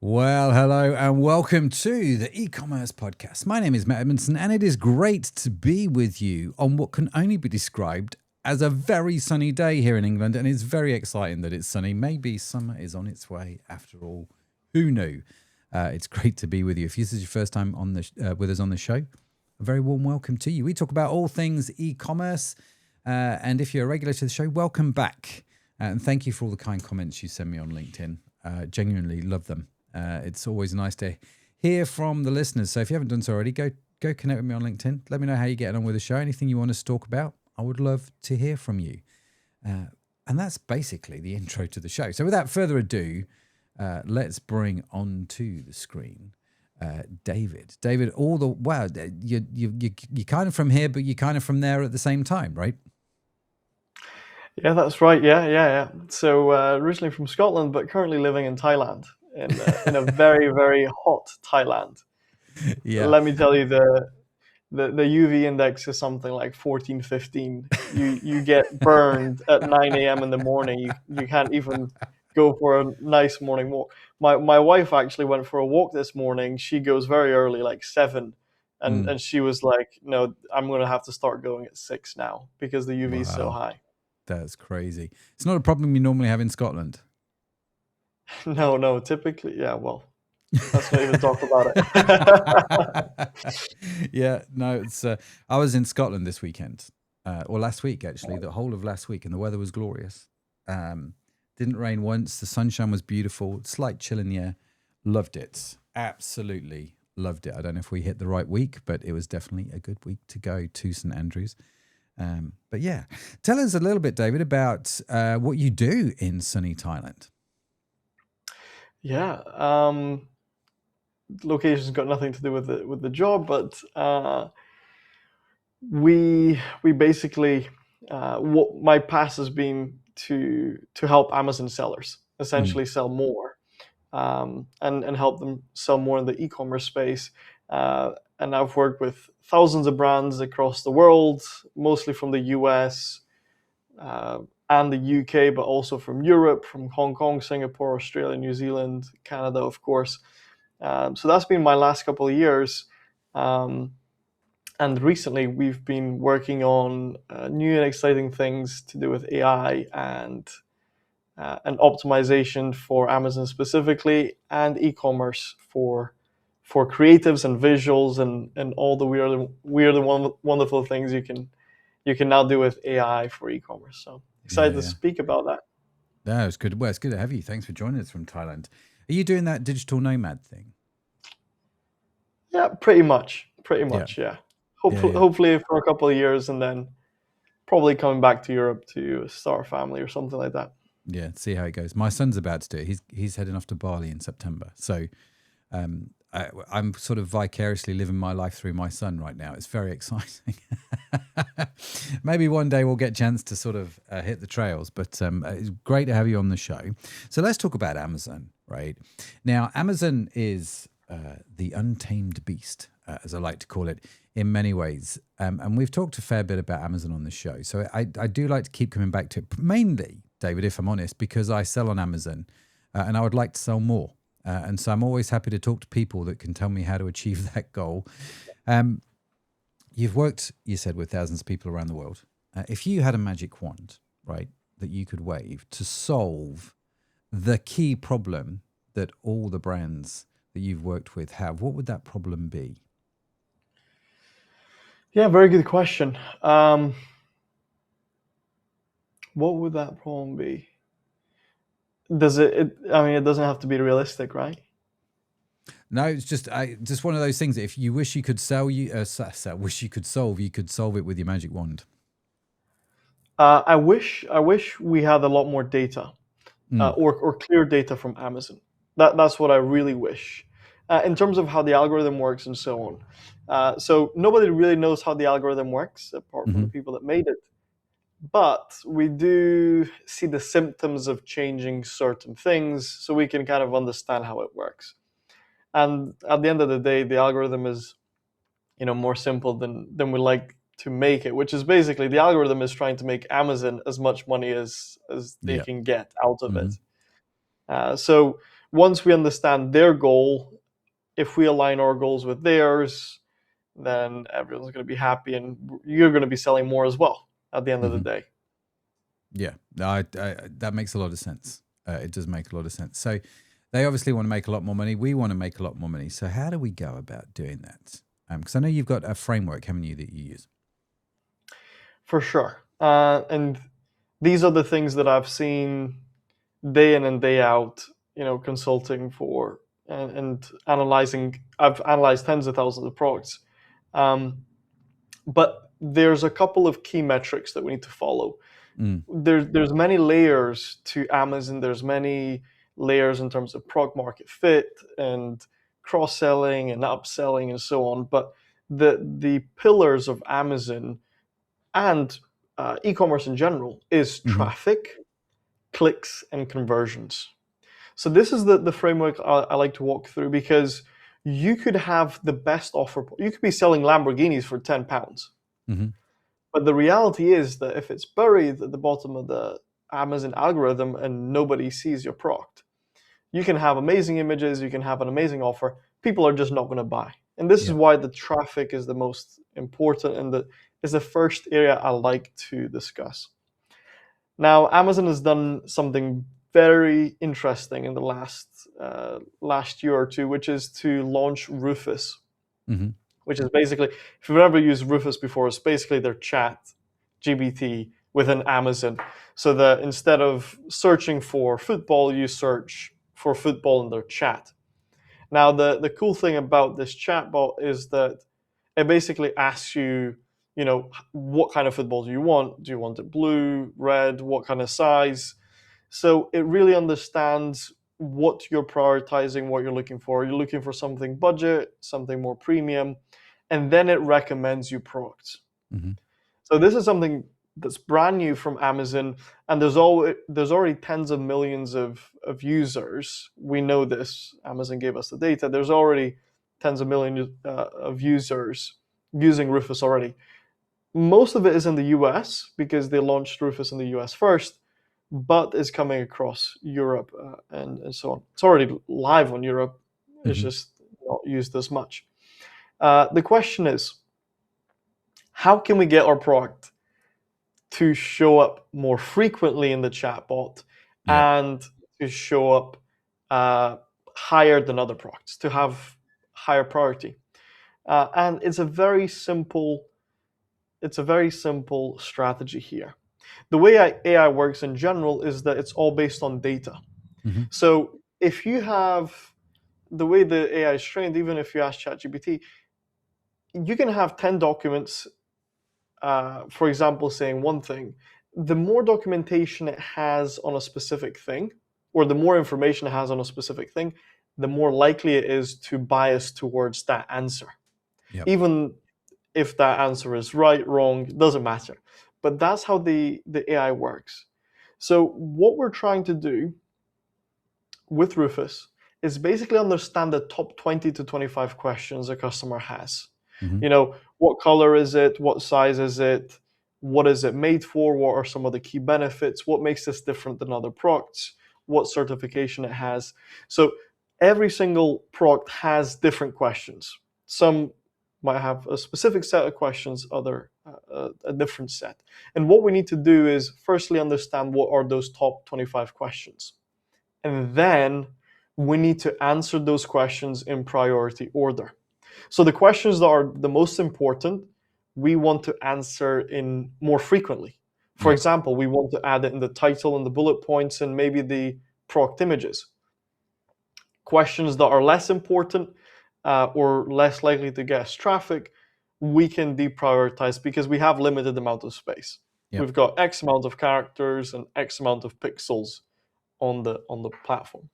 Well, hello and welcome to the e-commerce podcast. My name is Matt Edmondson and it is great to be with you on what can only be described as a very sunny day here in England, and it's very exciting that it's sunny. Maybe summer is on its way after all. Who knew? It's great to be with you. If this is your first time on the with us on the show, a very warm welcome to you. We talk about all things e-commerce, and if you're a regular to the show, welcome back. And thank you for all the kind comments you send me on LinkedIn. Genuinely love them. It's always nice to hear from the listeners. So if you haven't done so already, go connect with me on LinkedIn. Let me know how you're getting on with the show. Anything you want us to talk about, I would love to hear from you. And that's basically the intro to the show. So without further ado, let's bring onto the screen David. David, you're kind of from here, but you're kind of from there at the same time, right? Yeah, that's right. Yeah. So originally from Scotland, but currently living in Thailand, in a very, very hot Thailand. Yeah. Let me tell you, the UV index is something like 14, 15. You get burned at 9 a.m. in the morning. You can't even go for a nice morning walk. My wife actually went for a walk this morning. She goes very early, like 7. And she was like, no, I'm going to have to start going at 6 now because the UV is so high. That's crazy. It's not a problem you normally have in Scotland. No, typically, yeah, well, let's not even talk about it. Yeah, no, it's. I was in Scotland this weekend, or last week actually, the whole of last week, and the weather was glorious. Didn't rain once. The sunshine was beautiful. Slight chill in the air. Loved it. Absolutely loved it. I don't know if we hit the right week, but it was definitely a good week to go to St Andrews. But yeah, tell us a little bit, David, about what you do in sunny Thailand. Yeah, location's got nothing to do with the job, but we basically what my past has been to help Amazon sellers essentially sell more, and help them sell more in the e-commerce space. And I've worked with thousands of brands across the world, mostly from the US and the UK, but also from Europe, from Hong Kong, Singapore, Australia, New Zealand, Canada, of course. So that's been my last couple of years. And recently we've been working on new and exciting things to do with AI and optimization for Amazon specifically, and e-commerce for creatives and visuals and all the weird and wonderful things you can now do with AI for e-commerce. So excited to speak about that. No, it's good. Well, it's good to have you. Thanks for joining us from Thailand. Are you doing that digital nomad thing? Yeah, pretty much. Yeah. Hopefully for a couple of years, and then probably coming back to Europe to start a family or something like that. Yeah, see how it goes. My son's about to do it. He's heading off to Bali in September. So I'm sort of vicariously living my life through my son right now. It's very exciting. Maybe one day we'll get a chance to sort of hit the trails, but it's great to have you on the show. So let's talk about Amazon, right? Now, Amazon is the untamed beast, as I like to call it, in many ways. And we've talked a fair bit about Amazon on the show. So I do like to keep coming back to it, mainly, David, if I'm honest, because I sell on Amazon and I would like to sell more. And so I'm always happy to talk to people that can tell me how to achieve that goal. You've worked, you said, with thousands of people around the world. If you had a magic wand, right, that you could wave to solve the key problem that all the brands that you've worked with have, what would that problem be? Yeah, very good question. What would that problem be? Does it doesn't have to be realistic, right? No, it's just one of those things that if you wish you could solve, you could solve it with your magic wand. I wish we had a lot more data, or clear data from Amazon. That's what I really wish, in terms of how the algorithm works and so on. So nobody really knows how the algorithm works apart from the people that made it. But we do see the symptoms of changing certain things, so we can kind of understand how it works. And at the end of the day, the algorithm is, more simple than we like to make it, which is basically the algorithm is trying to make Amazon as much money as they can get out of it. So once we understand their goal, if we align our goals with theirs, then everyone's going to be happy, and you're going to be selling more as well at the end of the day. Yeah, that makes a lot of sense. It does make a lot of sense. So they obviously want to make a lot more money. We want to make a lot more money. So how do we go about doing that? Because I know you've got a framework, haven't you, that you use? For sure. And these are the things that I've seen day in and day out, consulting for and analyzing. I've analyzed tens of thousands of products. But there's a couple of key metrics that we need to follow. There's many layers to Amazon. There's many layers in terms of product market fit and cross-selling and upselling and so on. But the pillars of Amazon and e-commerce in general is traffic, clicks, and conversions. So this is the framework I like to walk through, because you could have the best offer. You could be selling Lamborghinis for £10. But the reality is that if it's buried at the bottom of the Amazon algorithm and nobody sees your product, you can have amazing images, you can have an amazing offer, people are just not going to buy. And this is why the traffic is the most important, and that is the first area I like to discuss. Now, Amazon has done something very interesting in the last year or two, which is to launch Rufus. Which is basically, if you've ever used Rufus before, it's basically their chat GPT within Amazon. So that instead of searching for football, you search for football in their chat. Now, the cool thing about this chatbot is that it basically asks you, what kind of football do you want? Do you want it blue, red, what kind of size? So it really understands what you're prioritizing, what you're looking for. You're looking for something budget, something more premium, and then it recommends you products. So this is something that's brand new from Amazon, and there's already tens of millions of users. We know this. Amazon gave us the data. There's already tens of millions of users using Rufus already. Most of it is in the US because they launched Rufus in the US first, but is coming across Europe and so on. It's already live on Europe. It's just not used as much. The question is, how can we get our product to show up more frequently in the chatbot and to show up higher than other products, to have higher priority? And it's a very simple strategy here. The way AI works in general is that it's all based on data. So if you have the way the AI is trained, even if you ask ChatGPT, you can have 10 documents, for example, saying one thing. The more documentation it has on a specific thing, or the more information it has on a specific thing, the more likely it is to bias towards that answer. Even if that answer is right, wrong, it doesn't matter. But that's how the AI works. So what we're trying to do with Rufus is basically understand the top 20 to 25 questions a customer has. What color is it? What size is it? What is it made for? What are some of the key benefits? What makes this different than other products? What certification it has? So every single product has different questions. Some might have a specific set of questions, other a different set. And what we need to do is firstly understand what are those top 25 questions. And then we need to answer those questions in priority order. So the questions that are the most important, we want to answer in more frequently. For example, we want to add it in the title and the bullet points and maybe the product images. Questions that are less important or less likely to get us traffic, we can deprioritize because we have limited amount of space. We've got X amount of characters and X amount of pixels on the platform.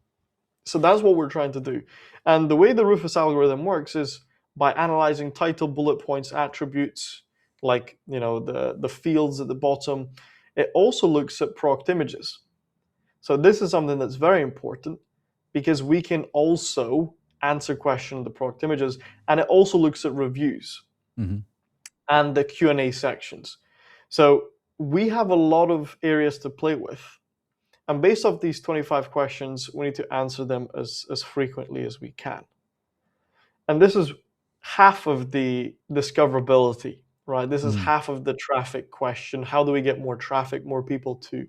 So that's what we're trying to do. And the way the Rufus algorithm works is by analyzing title, bullet points, attributes, like the fields at the bottom. It also looks at product images. So this is something that's very important because we can also answer questions in the product images, and it also looks at reviews and the Q&A sections. So we have a lot of areas to play with. And based off these 25 questions, we need to answer them as frequently as we can. And this is half of the discoverability, right? This is half of the traffic question. How do we get more traffic, more people to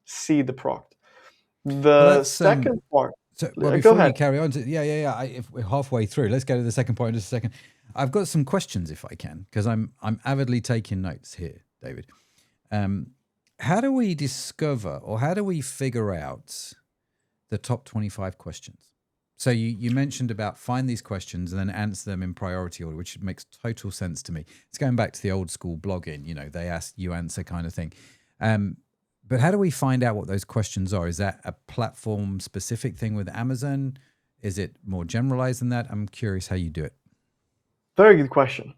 see the product? The second part. Go before ahead. you carry on, if we're halfway through, let's go to the second point in just a second. I've got some questions, if I can, because I'm avidly taking notes here, David. How do we discover, or how do we figure out the top 25 questions? So you mentioned about find these questions and then answer them in priority order, which makes total sense to me. It's going back to the old school blogging, they ask, you answer kind of thing. But how do we find out what those questions are? Is that a platform specific thing with Amazon? Is it more generalized than that? I'm curious how you do it. Very good question.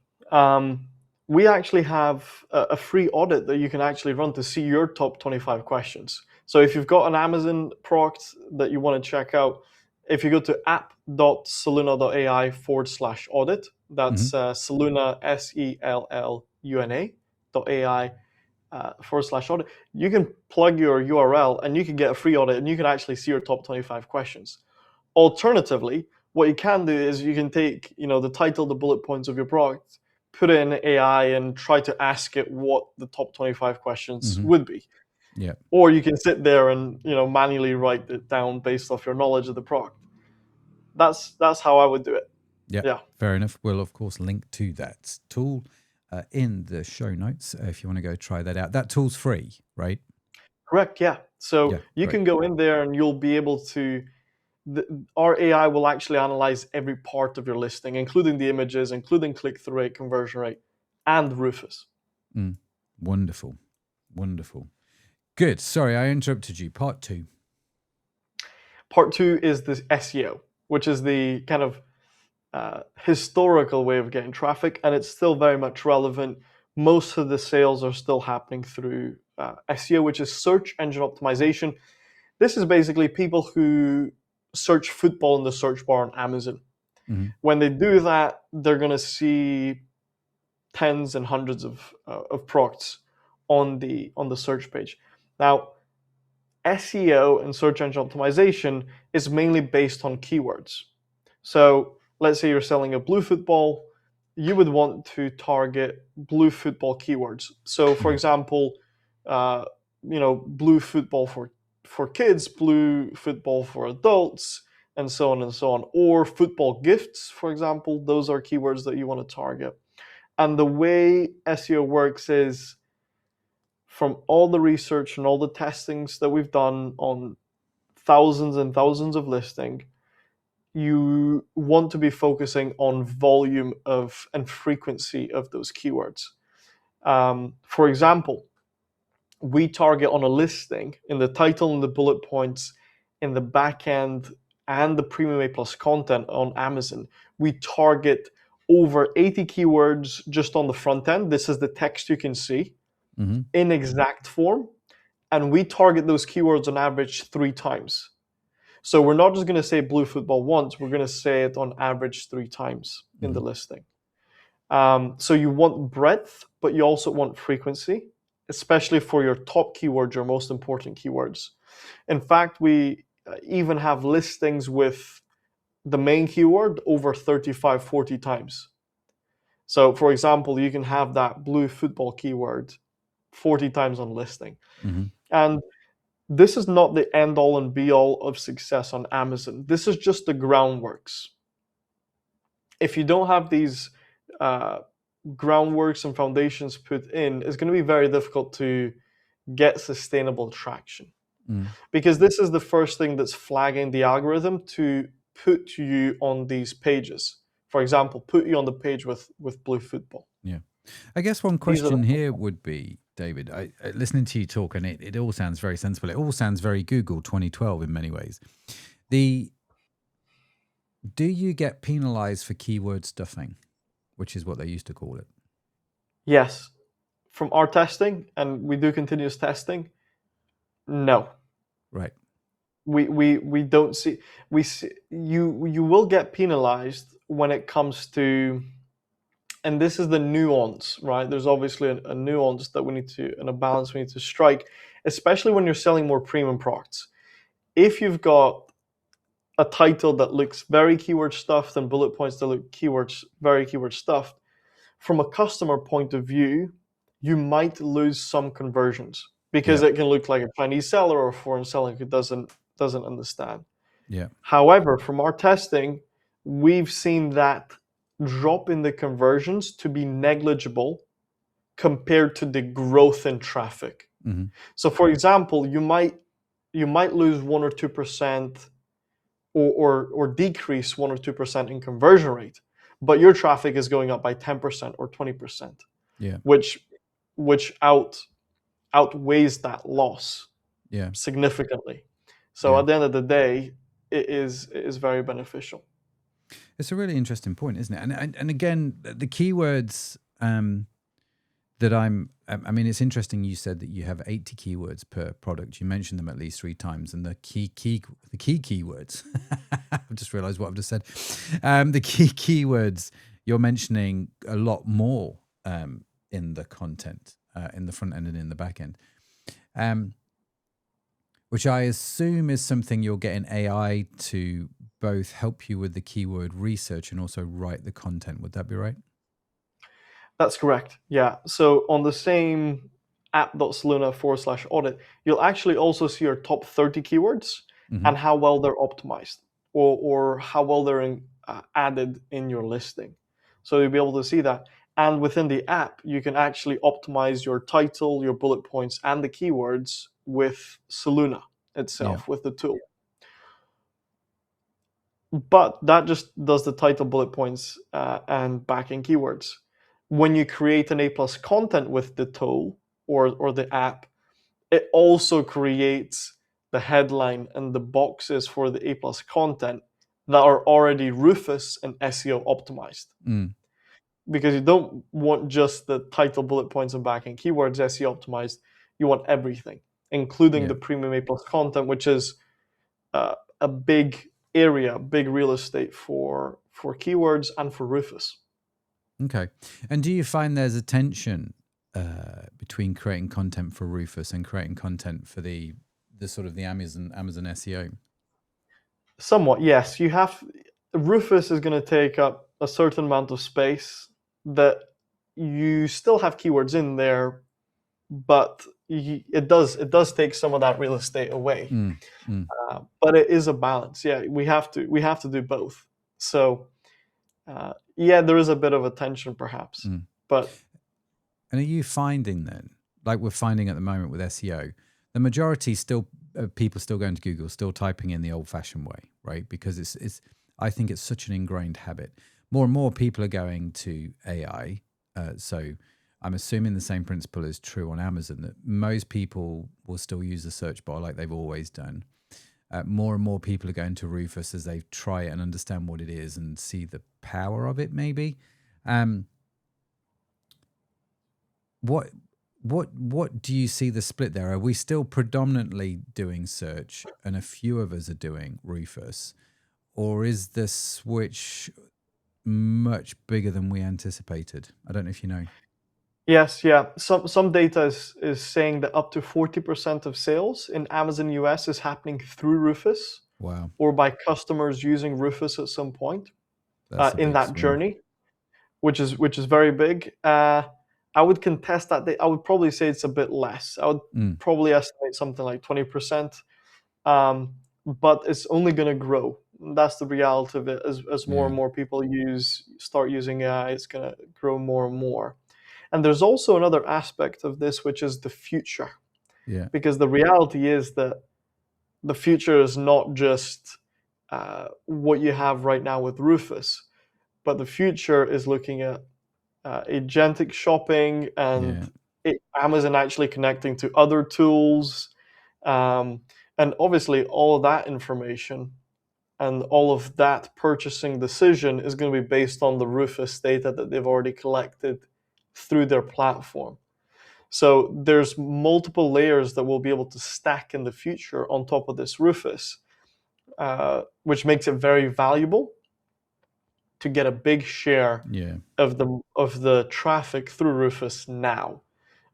We actually have a free audit that you can actually run to see your top 25 questions. So if you've got an Amazon product that you want to check out, if you go to app.selluna.ai/audit, that's Selluna, SELLUNA.ai/audit, you can plug your URL and you can get a free audit and you can actually see your top 25 questions. Alternatively, what you can do is you can take, the title, the bullet points of your product, put it in AI and try to ask it what the top 25 questions would be. Yeah. Or you can sit there and, manually write it down based off your knowledge of the product. That's how I would do it. Yeah. Fair enough. We'll, of course, link to that tool in the show notes if you want to go try that out. That tool's free, right? Correct, yeah. So you can go in there and you'll be able to, our AI will actually analyze every part of your listing, including the images, including click-through rate, conversion rate, and Rufus. Wonderful. Good. Sorry, I interrupted you. Part 2. Part 2 is this SEO, which is the kind of historical way of getting traffic, and it's still very much relevant. Most of the sales are still happening through SEO, which is search engine optimization. This is basically people who search football in the search bar on Amazon. When they do that, they're going to see tens and hundreds of products on the search page. Now, SEO and search engine optimization is mainly based on keywords. So let's say you're selling a blue football, you would want to target blue football keywords. So for example, blue football for kids, blue football for adults, and so on and so on. Or football gifts, for example, those are keywords that you want to target. And the way SEO works is, from all the research and all the testings that we've done on thousands and thousands of listings, you want to be focusing on volume of and frequency of those keywords. For example, we target on a listing in the title and the bullet points, in the back end and the Premium A Plus content on Amazon. We target over 80 keywords just on the front end. This is the text you can see in exact form. And we target those keywords on average 3 times. So we're not just going to say blue football once, we're going to say it on average 3 times in the listing. So you want breadth, but you also want frequency, especially for your top keywords, your most important keywords. In fact, we even have listings with the main keyword over 35, 40 times. So for example, you can have that blue football keyword 40 times on listing. And this is not the end all and be all of success on Amazon. This is just the groundworks. If you don't have these groundworks and foundations put in, it's going to be very difficult to get sustainable traction. Because this is the first thing that's flagging the algorithm to put you on these pages. For example, put you on the page with blue football. Yeah. I guess one question here would be, David, listening to you talk, and it all sounds very sensible. It all sounds very Google 2012 in many ways. Do you get penalized for keyword stuffing, which is what they used to call it? Yes. From our testing, and we do continuous testing, no. Right. We don't see, you will get penalized when it comes to, and this is the nuance, right? There's obviously a nuance that we need to, and a balance we need to strike. especially when you're selling more premium products. If you've got a title that looks very keyword stuffed and bullet points that look very keyword stuffed, from a customer point of view, you might lose some conversions because Yeah. it can look like a Chinese seller or a foreign seller who doesn't understand. Yeah. However, from our testing, we've seen that drop in the conversions to be negligible compared to the growth in traffic. Mm-hmm. So, for example, you might lose 1 or 2% or decrease 1 or 2% in conversion rate, but your traffic is going up by 10% or 20%, Yeah. which outweighs that loss Yeah. significantly. So Yeah. at the end of the day, it is very beneficial. It's a really interesting point, isn't it? And again, the keywords that I mean, it's interesting you said that you have 80 keywords per product. You mentioned them at least 3 times, and the key keywords. I've just realized what I've just said. The key keywords, you're mentioning a lot more in the content, in the front end and in the back end. Which I assume is something you're getting AI to both help you with the keyword research and also write the content. Would that be right? That's correct. Yeah. So on the same app.selluna/audit, you'll actually also see your top 30 keywords Mm-hmm. and how well they're optimized or how well they're added in your listing. So you'll be able to see that. And within the app, you can actually optimize your title, your bullet points, and the keywords with Selluna Yeah. itself, with the tool. But that just does the title, bullet points, and backing keywords. When you create an A+ content with the tool or the app, it also creates the headline and the boxes for the A+ content that are already Rufus and SEO optimized. Mm. Because you don't want just the title, bullet points, and backing keywords SEO optimized. You want everything, including Yeah. the premium A+ content, which is a big area, big real estate for keywords and for Rufus. Okay. And do you find there's a tension between creating content for Rufus and creating content for the sort of the Amazon SEO? Somewhat, yes. Rufus is going to take up a certain amount of space that you still have keywords in there, but it does take some of that real estate away. Mm. Mm. But it is a balance. Yeah, we have to do both. So yeah, there is a bit of a tension perhaps, but. And are you finding then, like we're finding at the moment with SEO, the majority still people still going to Google, still typing in the old-fashioned way, right? Because it's I think it's such an ingrained habit. More and more people are going to AI. So I'm assuming the same principle is true on Amazon, that most people will still use the search bar like they've always done. More and more people are going to Rufus as they try it and understand what it is and see the power of it, maybe. What do you see the split there? Are we still predominantly doing search and a few of us are doing Rufus? Or is the switch much bigger than we anticipated? I don't know if you know. Yes, yeah. Some data is saying that up to 40% of sales in Amazon US is happening through Rufus Wow. or by customers using Rufus at some point That's a in big that swing. journey, which is very big. I would contest that. I would probably say it's a bit less. I would probably estimate something like 20%, but it's only going to grow. That's the reality of it. As more and more people start using AI, it's going to grow more and more. And there's also another aspect of this, which is the future. Yeah. Because the reality is that the future is not just what you have right now with Rufus, but the future is looking at agentic shopping and Amazon actually connecting to other tools. And obviously, all of that information and all of that purchasing decision is going to be based on the Rufus data that they've already collected through their platform. So there's multiple layers that we'll be able to stack in the future on top of this Rufus, which makes it very valuable to get a big share of the traffic through Rufus now,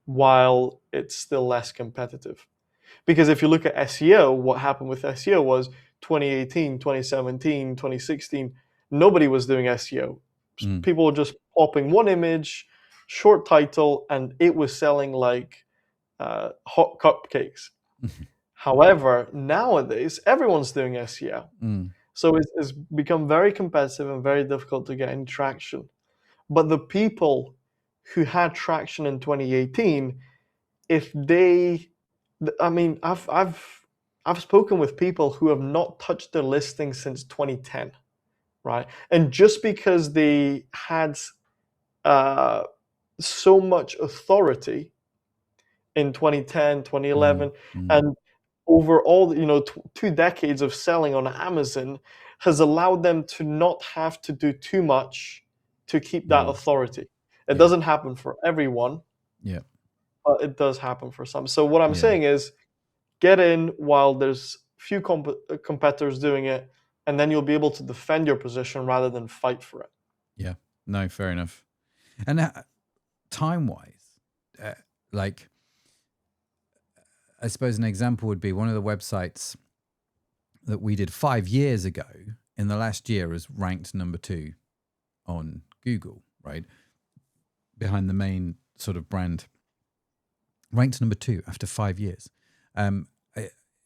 while it's still less competitive. Because if you look at SEO, what happened with SEO was 2018, 2017, 2016, nobody was doing SEO. People were just popping one image, short title, and it was selling like hot cupcakes. However, nowadays, everyone's doing SEO. So it's become very competitive and very difficult to get any traction. But the people who had traction in 2018, if they, I mean, I've spoken with people who have not touched their listing since 2010, right? And just because they had so much authority in 2010, 2011, and over all, 2 decades of selling on Amazon has allowed them to not have to do too much to keep that authority. It doesn't happen for everyone, Yeah. but it does happen for some. So what I'm Yeah. saying is get in while there's few competitors doing it, and then you'll be able to defend your position rather than fight for it. Yeah. No, fair enough. And time-wise, like, I suppose an example would be one of the websites that we did 5 years ago in the last year is ranked number 2 on Google, right? Behind the main sort of brand. Ranked number 2 after 5 years.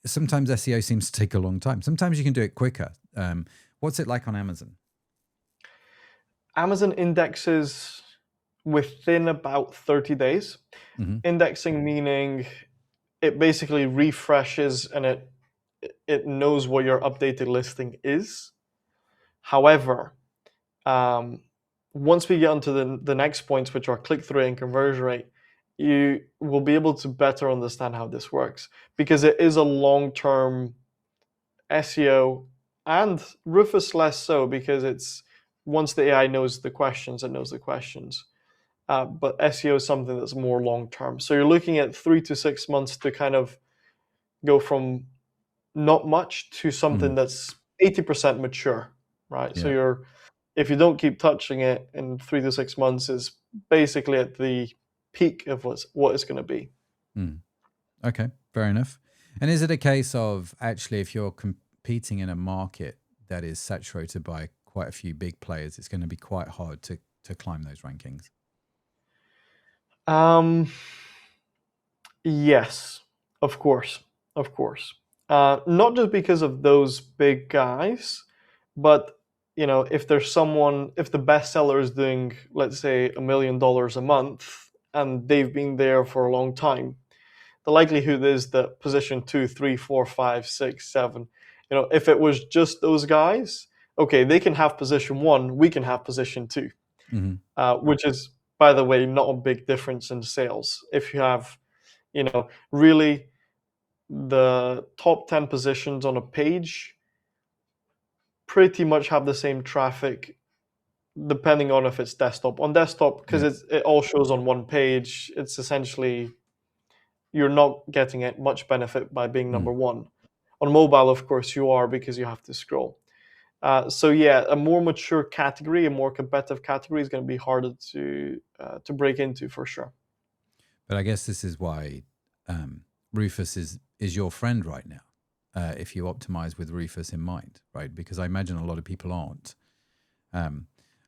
Sometimes SEO seems to take a long time. Sometimes you can do it quicker. What's it like on Amazon? Amazon indexes within about 30 days. Indexing meaning it basically refreshes and it knows what your updated listing is. However, once we get onto the next points, which are click-through rate and conversion rate, you will be able to better understand how this works, because it is a long-term SEO, and Rufus less so, because it's once the AI knows the questions, it knows the questions. But SEO is something that's more long-term. So you're looking at 3 to 6 months to kind of go from not much to something that's 80% mature, right? So if you don't keep touching it in 3 to 6 months, is basically at the peak of what it's going to be. Okay, fair enough. And is it a case of actually, if you're competing in a market that is saturated by quite a few big players, it's going to be quite hard to climb those rankings? Yes, of course. Not just because of those big guys, but if there's someone, if the bestseller is doing, let's say, $1 million a month, and they've been there for a long time, the likelihood is that position 2, 3, 4, 5, 6, 7, if it was just those guys, okay, they can have position 1, we can have position 2, which is, by the way, not a big difference in sales. If you have, really the top 10 positions on a page pretty much have the same traffic, depending on if it's desktop. On desktop, because it all shows on one page, it's essentially, you're not getting it much benefit by being number 1. On mobile, of course, you are, because you have to scroll. So yeah, a more mature category, a more competitive category is going to be harder to break into, for sure. But I guess this is why Rufus is your friend right now, if you optimize with Rufus in mind, right? Because I imagine a lot of people aren't.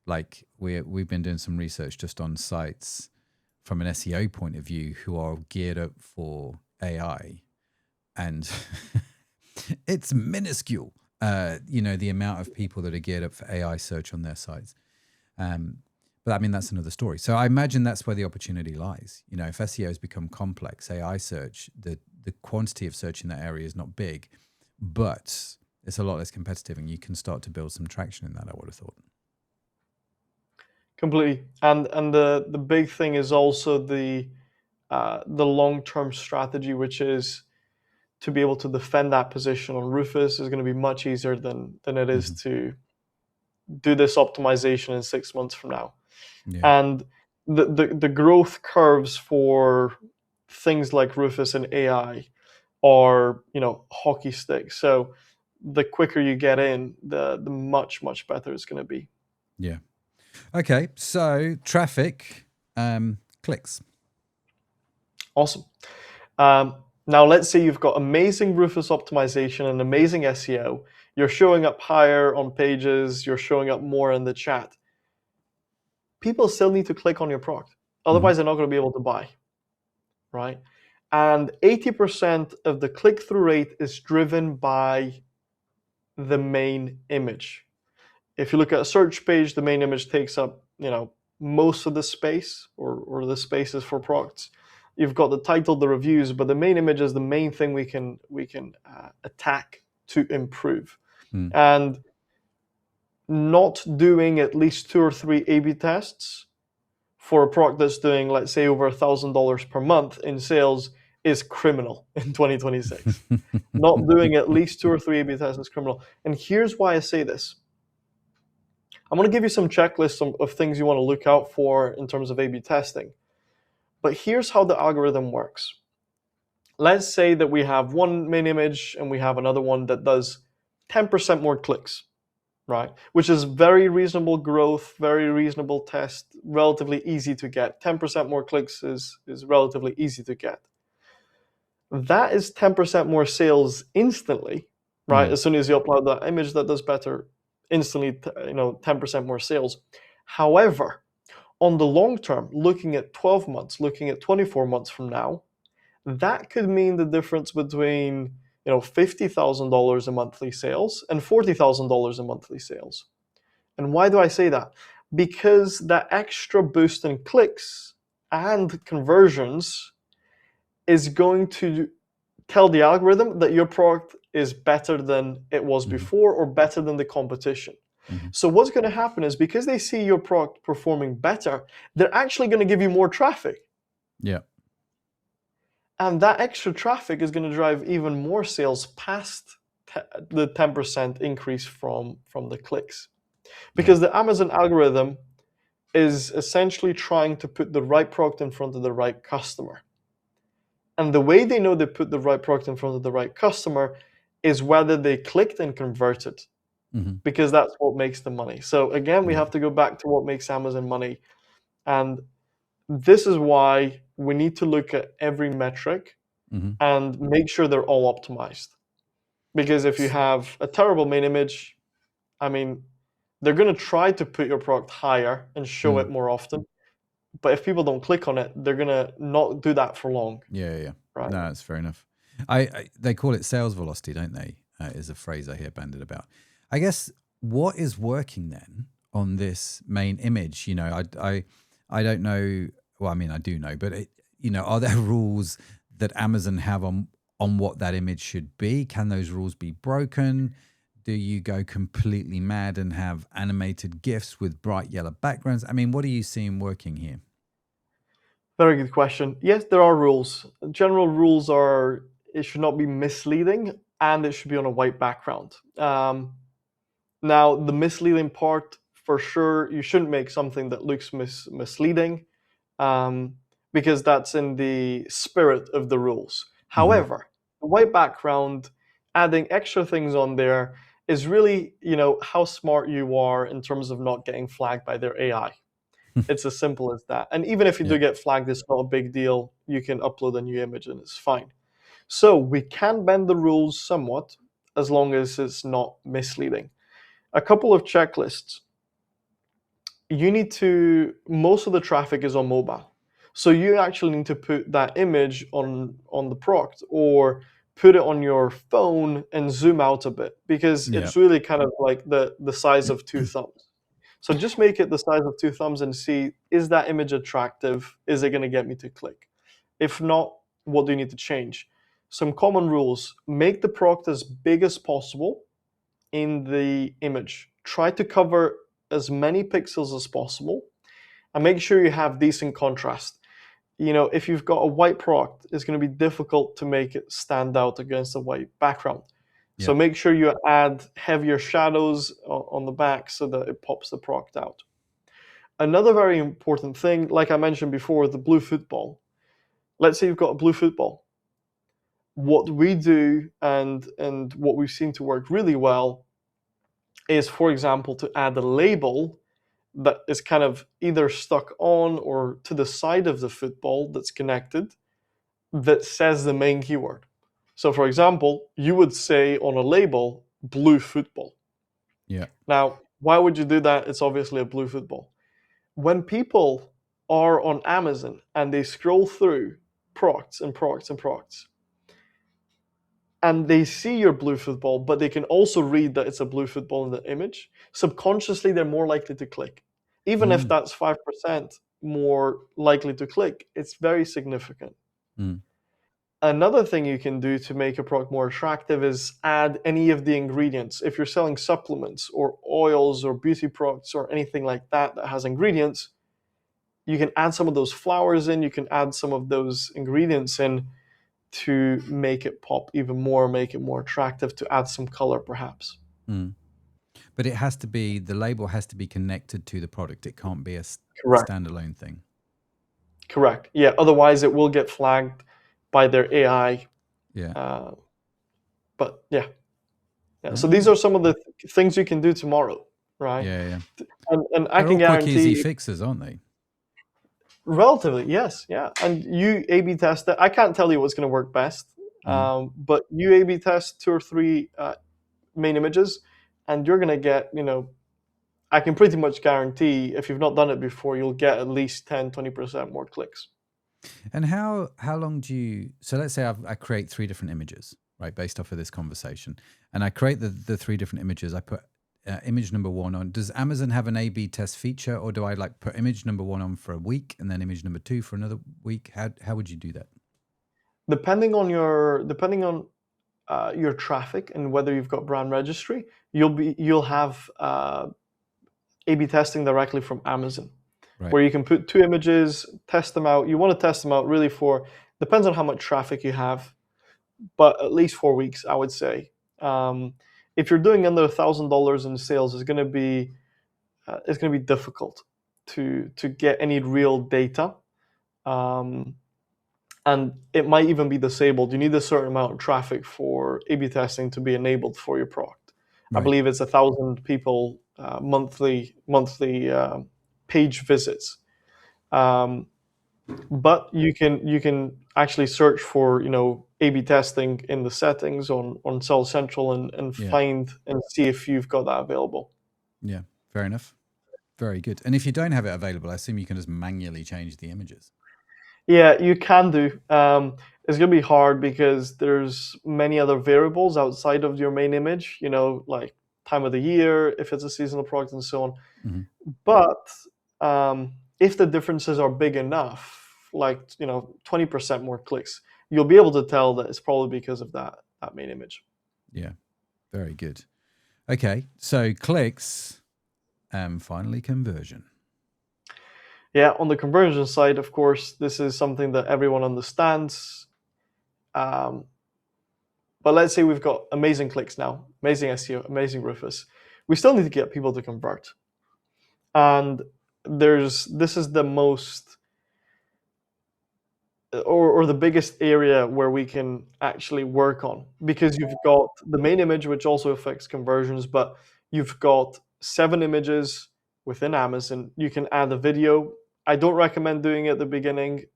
Like we've been doing some research just on sites from an SEO point of view who are geared up for AI, and it's minuscule. The amount of people that are geared up for AI search on their sites. But I mean, that's another story. So I imagine that's where the opportunity lies. If SEO has become complex, AI search, the quantity of search in that area is not big, but it's a lot less competitive, and you can start to build some traction in that, I would have thought. Completely. And the big thing is also the long-term strategy, which is to be able to defend that position on Rufus is going to be much easier than it is to do this optimization in 6 months from now. And the growth curves for things like Rufus and AI are, hockey sticks. So the quicker you get in, the much better it's going to be. Yeah. Okay. So traffic, clicks. Awesome. Now, let's say you've got amazing Rufus optimization and amazing SEO. You're showing up higher on pages. You're showing up more in the chat. People still need to click on your product. Otherwise, they're not going to be able to buy, right? And 80% of the click-through rate is driven by the main image. If you look at a search page, the main image takes up, most of the space, or the spaces for products. You've got the title, the reviews, but the main image is the main thing we can attack to improve. And not doing at least 2 or 3 A/B tests for a product that's doing, let's say, over $1,000 per month in sales is criminal in 2026. Not doing at least 2 or 3 A/B tests is criminal. And here's why I say this. I'm going to give you some checklists of things you want to look out for in terms of A/B testing. But here's how the algorithm works. Let's say that we have one main image and we have another one that does 10% more clicks, right? Which is very reasonable growth, very reasonable test, relatively easy to get. 10% more clicks is relatively easy to get. That is 10% more sales instantly, right? As soon as you upload that image that does better, instantly, 10% more sales. However, on the long term, looking at 12 months, looking at 24 months from now, that could mean the difference between $50,000 in monthly sales and $40,000 in monthly sales. And why do I say that? Because that extra boost in clicks and conversions is going to tell the algorithm that your product is better than it was before, or better than the competition. So what's going to happen is, because they see your product performing better, they're actually going to give you more traffic. Yeah. And that extra traffic is going to drive even more sales past the 10% increase from the clicks. Because the Amazon algorithm is essentially trying to put the right product in front of the right customer. And the way they know they put the right product in front of the right customer is whether they clicked and converted. Because that's what makes the money. So again, we have to go back to what makes Amazon money. And this is why we need to look at every metric and make sure they're all optimized. Because if you have a terrible main image, they're going to try to put your product higher and show it more often. But if people don't click on it, they're going to not do that for long. Yeah. Right. No, that's fair enough. They call it sales velocity, don't they? Is a phrase I hear bandied about. I guess, what is working then on this main image? I don't know. Well, I do know, but are there rules that Amazon have on what that image should be? Can those rules be broken? Do you go completely mad and have animated GIFs with bright yellow backgrounds? What are you seeing working here? Very good question. Yes, there are rules. General rules are, it should not be misleading, and it should be on a white background. Now, the misleading part, for sure, you shouldn't make something that looks misleading, because that's in the spirit of the rules. However, the white background, adding extra things on there, is really, how smart you are in terms of not getting flagged by their AI. It's as simple as that. And even if you do get flagged, it's not a big deal. You can upload a new image and it's fine. So we can bend the rules somewhat, as long as it's not misleading. A couple of checklists. Most of the traffic is on mobile. So you actually need to put that image on the product, or put it on your phone and zoom out a bit, because it's really kind of like the size of 2 thumbs. So just make it the size of 2 thumbs and see, is that image attractive? Is it going to get me to click? If not, what do you need to change? Some common rules. Make the product as big as possible in the image. Try to cover as many pixels as possible, and make sure you have decent contrast. If you've got a white product, it's going to be difficult to make it stand out against a white background. So make sure you add heavier shadows on the back so that it pops the product out. Another very important thing, like I mentioned before, the blue football. Let's say you've got a blue football. What we do, and what we've seen to work really well, is, for example, to add a label that is kind of either stuck on or to the side of the football that's connected, that says the main keyword. So for example, you would say on a label, blue football. Yeah. Now, why would you do that? It's obviously a blue football. When people are on Amazon and they scroll through products and products and products, and they see your blue football, but they can also read that it's a blue football in the image, subconsciously they're more likely to click. Even if Mm. that's 5% more likely to click, it's very significant. Mm. Another thing you can do to make a product more attractive is add any of the ingredients. If you're selling supplements or oils or beauty products or anything like that that has ingredients, you can add some of those flowers in, you can add some of those ingredients in to make it pop even more, make it more attractive, to add some color perhaps. Mm. But it has to be, the label has to be connected to the product. It can't be a Correct. standalone thing. Correct. Yeah, otherwise it will get flagged by their AI. Yeah. But yeah. So these are some of the things you can do tomorrow, right? Yeah. And I They're can all quick, easy guarantee fixes, aren't they? relatively, yes, yeah. And you A/B test it. I can't tell you what's going to work best, but you A/B test 2 or 3 main images, and you're going to get, I can pretty much guarantee if you've not done it before, you'll get at least 10-20% more clicks. And how long do you, so let's say I create 3 different images, right, based off of this conversation, and I create the 3 different images. I put image number 1 on. Does Amazon have an A/B test feature, or do I like put image number 1 on for a week and then image number 2 for another week? How would you do that? Depending on your traffic and whether you've got brand registry, you'll have A/B testing directly from Amazon, Right. where you can put 2 images, test them out. You want to test them out really for, depends on how much traffic you have, but at least 4 weeks, I would say. If you're doing under $1,000 in sales, it's going to be difficult to get any real data, and it might even be disabled. You need a certain amount of traffic for A/B testing to be enabled for your product. I Right. believe it's 1,000 people monthly page visits. But you can actually search for A/B testing in the settings on Sell Central and Yeah. find and see if you've got that available. Yeah. Fair enough. Very good. And if you don't have it available, I assume you can just manually change the images. Yeah, you can do. It's gonna be hard because there's many other variables outside of your main image. Like time of the year, if it's a seasonal product, and so on. Mm-hmm. But if the differences are big enough, like 20% more clicks, you'll be able to tell that it's probably because of that main image. Yeah, very good. Okay, so clicks and finally conversion. Yeah, on the conversion side, of course, this is something that everyone understands. But let's say we've got amazing clicks now, amazing SEO, amazing Rufus. We still need to get people to convert. And this is the most or the biggest area where we can actually work on, because you've got the main image, which also affects conversions, but you've got 7 images within Amazon. You can add a video. I don't recommend doing it at the beginning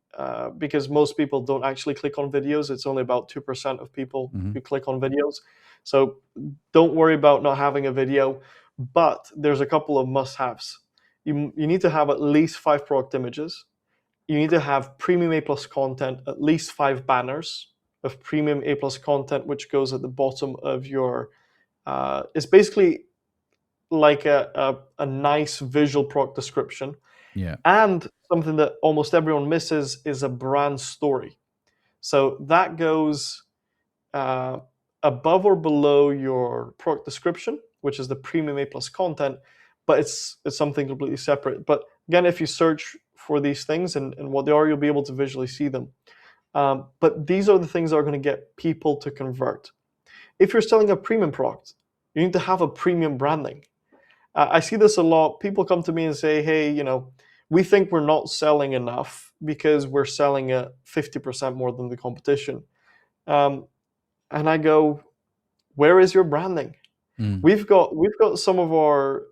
because most people don't actually click on videos. It's only about 2% of people who click on videos. So don't worry about not having a video, but there's a couple of must-haves. You need to have at least 5 product images. You need to have premium A+ content, at least 5 banners of premium A+ content, which goes at the bottom of your. It's basically like a nice visual product description. Yeah. And something that almost everyone misses is a brand story. So that goes above or below your product description, which is the premium A+ content, but it's something completely separate. But again, if you search for these things and what they are, you'll be able to visually see them. But these are the things that are going to get people to convert. If you're selling a premium product, you need to have a premium branding. I see this a lot. People come to me and say, hey, we think we're not selling enough because we're selling at 50% more than the competition. And I go, where is your branding? We've got some of our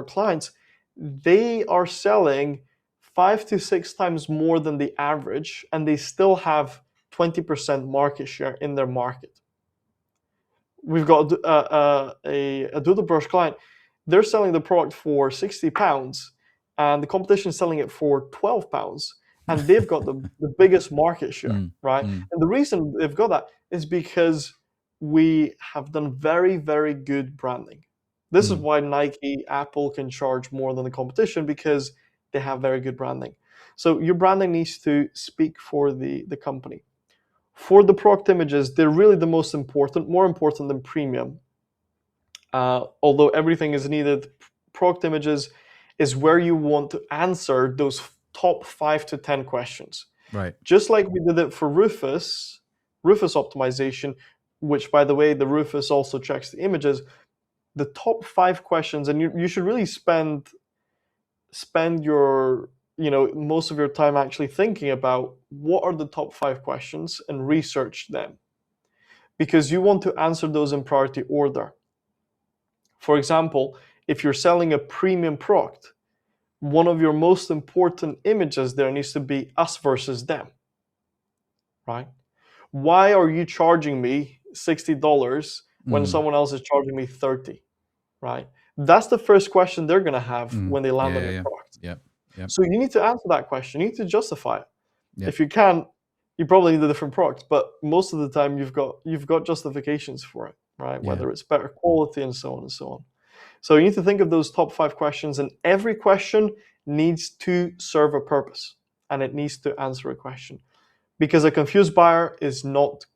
clients, they are selling 5 to 6 times more than the average, and they still have 20% market share in their market. We've got a Doodlebrush client. They're selling the product for £60, and the competition is selling it for £12, and they've got the biggest market share, right? And the reason they've got that is because we have done very, very good branding. This is why Nike, Apple can charge more than the competition, because they have very good branding. So your branding needs to speak for the company. For the product images, they're really the most important, more important than premium. Although everything is needed, product images is where you want to answer those top 5 to 10 questions. Right. Just like we did it for Rufus optimization, which, by the way, the Rufus also checks the images. The top 5 questions, and you should really spend your most of your time actually thinking about what are the top 5 questions and research them, because you want to answer those in priority order. For example, if you're selling a premium product, one of your most important images there needs to be us versus them, right? Why are you charging me $60 when someone else is charging me $30, right? That's the first question they're going to have when they land on your product. Yep. So you need to answer that question. You need to justify it. Yep. If you can't, you probably need a different product. But most of the time, you've got justifications for it, right? Yeah. Whether it's better quality and so on and so on. So you need to think of those top 5 questions, and every question needs to serve a purpose, and it needs to answer a question. Because a confused buyer is not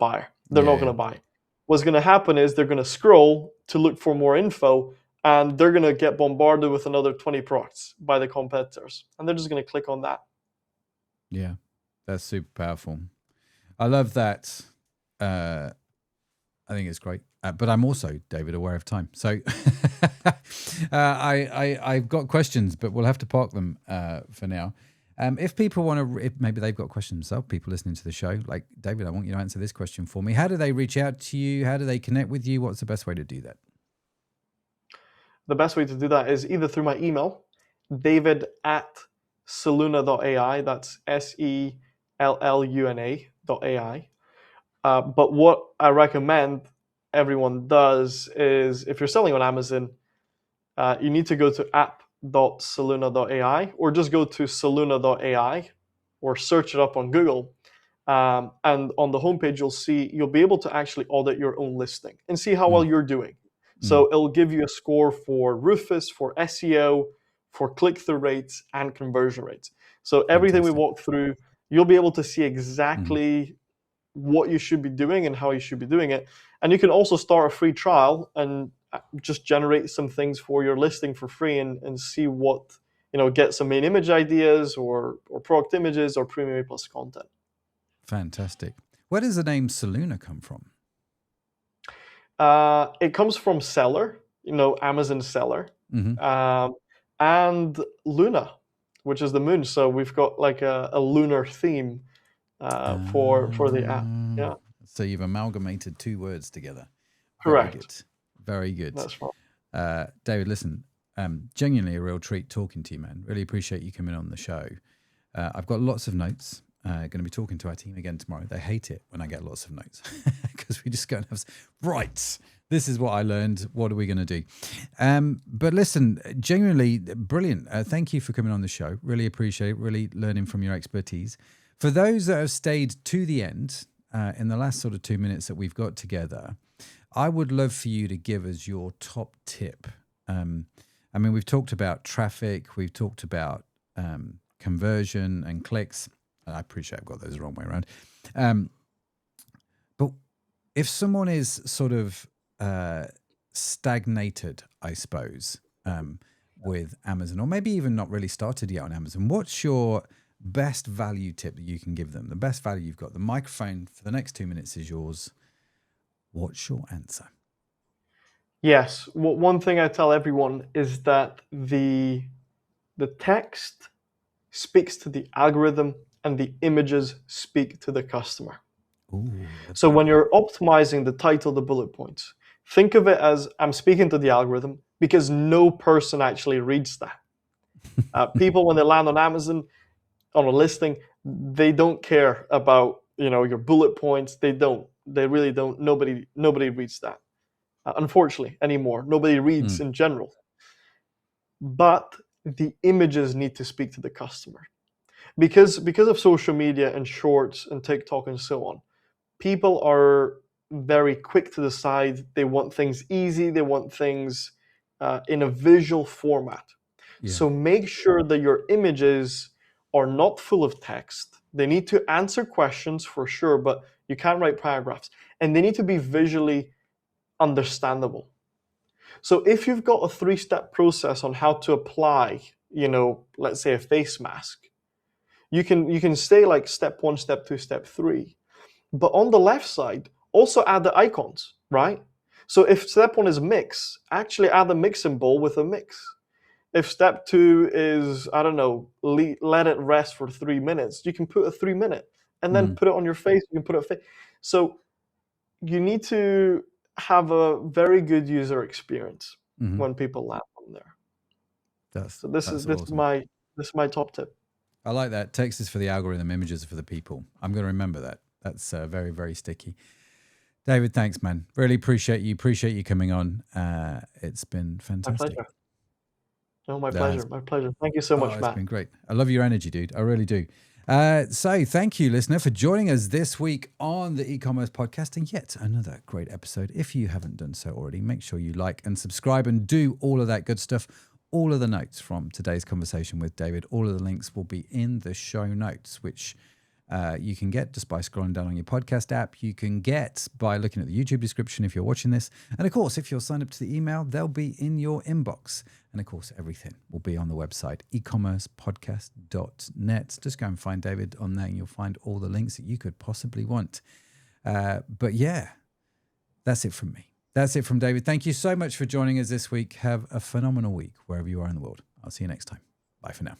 buyer. They're not going to buy. What's going to happen is they're going to scroll to look for more info, and they're going to get bombarded with another 20 products by the competitors, and they're just going to click on that. Yeah, that's super powerful. I love that. I think it's great. But I'm also, David, aware of time. So I've got questions, but we'll have to park them for now. If people want to, if maybe they've got questions themselves, people listening to the show, like, David, I want you to answer this question for me. How do they reach out to you? How do they connect with you? What's the best way to do that? The best way to do that is either through my email, david@selluna.ai. That's SELLUNA.ai. But what I recommend everyone does is, if you're selling on Amazon, you need to go to app.selluna.ai, or just go to selluna.ai, or search it up on Google. And on the homepage, you'll be able to actually audit your own listing and see how well you're doing. So it'll give you a score for Rufus, for SEO, for click-through rates, and conversion rates. So everything we walk through, you'll be able to see exactly what you should be doing and how you should be doing it. And you can also start a free trial and just generate some things for your listing for free, and see what, get some main image ideas, or product images, or Premium A+ content. Fantastic. Where does the name Selluna come from? It comes from seller, Amazon seller, and Luna, which is the moon. So we've got like a lunar theme for the app. Yeah. So you've amalgamated 2 words together. Correct. Very good. That's right. David, listen, genuinely a real treat talking to you, man. Really appreciate you coming on the show. I've got lots of notes. Going to be talking to our team again tomorrow. They hate it when I get lots of notes, because we just go and have, right, this is what I learned. What are we going to do? But listen, genuinely brilliant. Thank you for coming on the show. Really appreciate it. Really learning from your expertise. For those that have stayed to the end, in the last sort of 2 minutes that we've got together, I would love for you to give us your top tip. I mean, we've talked about traffic. We've talked about conversion and clicks. I appreciate I've got those the wrong way around. But if someone is sort of stagnated, I suppose, with Amazon, or maybe even not really started yet on Amazon, what's your best value tip that you can give them? The best value you've got. The microphone for the next 2 minutes is yours. What's your answer? Yes. One thing I tell everyone is that the text speaks to the algorithm, and the images speak to the customer. Ooh, so when you're optimizing the title, the bullet points, think of it as, I'm speaking to the algorithm, because no person actually reads that. People, when they land on Amazon on a listing, they don't care about your bullet points. They don't. They really don't. Nobody reads that. Unfortunately, anymore. Nobody reads in general. But the images need to speak to the customer. Because of social media and shorts and TikTok and so on, people are very quick to decide they want things easy, they want things in a visual format. Yeah. So make sure that your images are not full of text. They need to answer questions for sure, but you can't write paragraphs. And they need to be visually understandable. So if you've got a 3-step process on how to apply, let's say a face mask, you can say like step 1, step 2, step 3. But on the left side, also add the icons, right? So if step 1 is mix, actually add a mixing bowl with a mix. If step 2 is, I don't know, let it rest for 3 minutes, you can put a 3-minute and then put it on your face. You can put it. So you need to have a very good user experience when people land on there. This is my top tip. I like that. Text is for the algorithm, images are for the people. I'm going to remember that. That's very, very sticky. David, thanks, man. Really appreciate you. Appreciate you coming on. It's been fantastic. My pleasure. No, my pleasure. My pleasure. Thank you so much, Matt. It's been great. I love your energy, dude. I really do. So thank you, listener, for joining us this week on the e-commerce podcast, and yet another great episode. If you haven't done so already, make sure you like and subscribe and do all of that good stuff. All of the notes from today's conversation with David, all of the links will be in the show notes, which you can get just by scrolling down on your podcast app. You can get by looking at the YouTube description if you're watching this. And of course, if you're signed up to the email, they'll be in your inbox. And of course, everything will be on the website, ecommercepodcast.net. Just go and find David on there and you'll find all the links that you could possibly want. But yeah, that's it from me. That's it from David. Thank you so much for joining us this week. Have a phenomenal week wherever you are in the world. I'll see you next time. Bye for now.